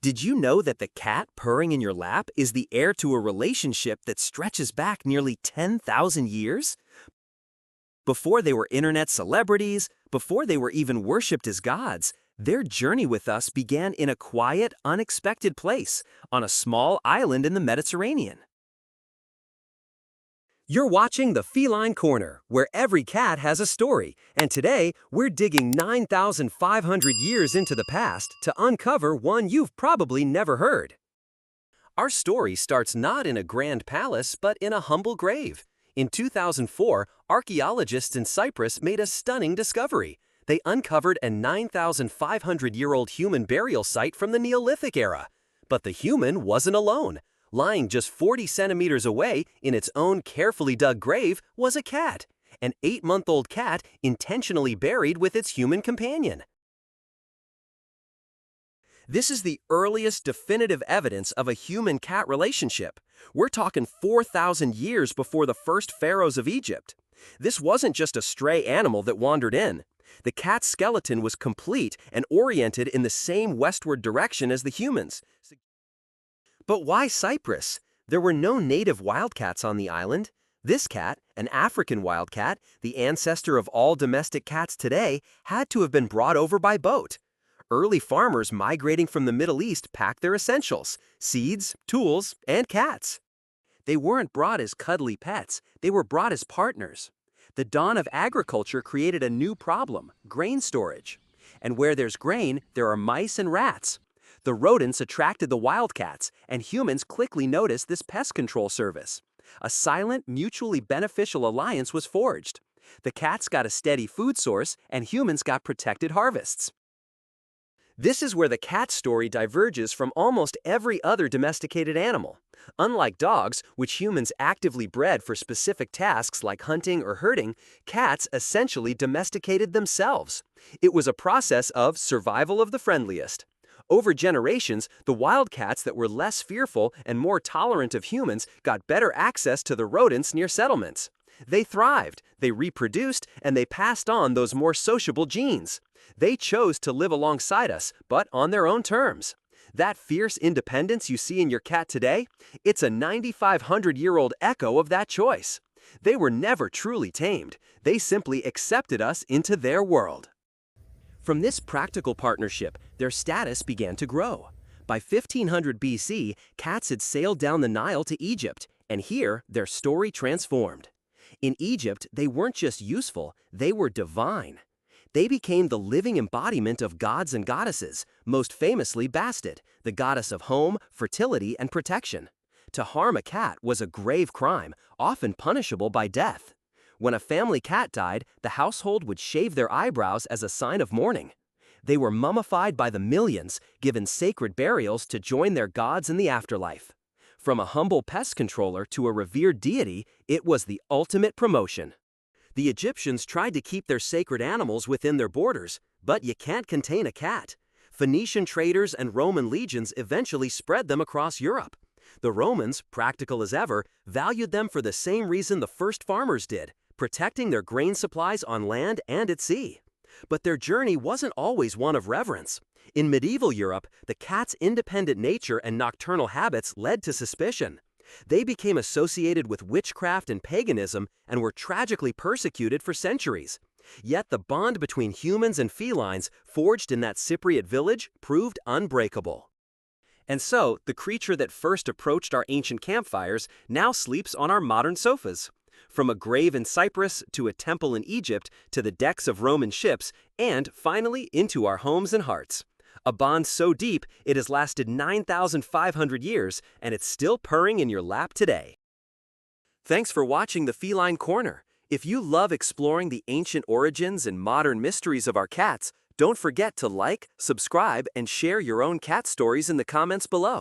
Did you know that the cat purring in your lap is the heir to a relationship that stretches back nearly 10,000 years? Before they were internet celebrities, before they were even worshipped as gods, their journey with us began in a quiet, unexpected place on a small island in the Mediterranean. You're watching the Feline Corner, where every cat has a story, and today we're digging 9,500 years into the past to uncover one you've probably never heard. Our story starts not in a grand palace, but in a humble grave. In 2004, archaeologists in Cyprus made a stunning discovery. They uncovered a 9,500-year-old human burial site from the Neolithic era. But the human wasn't alone. Lying just 40 centimeters away in its own carefully dug grave was a cat, an 8-month-old cat intentionally buried with its human companion. This is the earliest definitive evidence of a human-cat relationship. We're talking 4,000 years before the first pharaohs of Egypt. This wasn't just a stray animal that wandered in. The cat's skeleton was complete and oriented in the same westward direction as the humans. But why Cyprus? There were no native wildcats on the island. This cat, an African wildcat, the ancestor of all domestic cats today, had to have been brought over by boat. Early farmers migrating from the Middle East packed their essentials: seeds, tools, and cats. They weren't brought as cuddly pets, they were brought as partners. The dawn of agriculture created a new problem: grain storage. And where there's grain, there are mice and rats. The rodents attracted the wildcats, and humans quickly noticed this pest control service. A silent, mutually beneficial alliance was forged. The cats got a steady food source, and humans got protected harvests. This is where the cat story diverges from almost every other domesticated animal. Unlike dogs, which humans actively bred for specific tasks like hunting or herding, cats essentially domesticated themselves. It was a process of survival of the friendliest. Over generations, the wildcats that were less fearful and more tolerant of humans got better access to the rodents near settlements. They thrived, they reproduced, and they passed on those more sociable genes. They chose to live alongside us, but on their own terms. That fierce independence you see in your cat today, it's a 9,500-year-old echo of that choice. They were never truly tamed. They simply accepted us into their world. From this practical partnership, their status began to grow. By 1500 BC, cats had sailed down the Nile to Egypt, and here their story transformed. In Egypt, they weren't just useful, they were divine. They became the living embodiment of gods and goddesses, most famously Bastet, the goddess of home, fertility, and protection. To harm a cat was a grave crime, often punishable by death. When a family cat died, the household would shave their eyebrows as a sign of mourning. They were mummified by the millions, given sacred burials to join their gods in the afterlife. From a humble pest controller to a revered deity, it was the ultimate promotion. The Egyptians tried to keep their sacred animals within their borders, but you can't contain a cat. Phoenician traders and Roman legions eventually spread them across Europe. The Romans, practical as ever, valued them for the same reason the first farmers did: protecting their grain supplies on land and at sea. But their journey wasn't always one of reverence. In medieval Europe, the cat's independent nature and nocturnal habits led to suspicion. They became associated with witchcraft and paganism and were tragically persecuted for centuries. Yet the bond between humans and felines, forged in that Cypriot village, proved unbreakable. And so, the creature that first approached our ancient campfires now sleeps on our modern sofas. From a grave in Cyprus to a temple in Egypt to the decks of Roman ships, and finally into our homes and hearts. A bond so deep it has lasted 9,500 years, and it's still purring in your lap today. Thanks for watching the Feline Corner. If you love exploring the ancient origins and modern mysteries of our cats, don't forget to like, subscribe, and share your own cat stories in the comments below.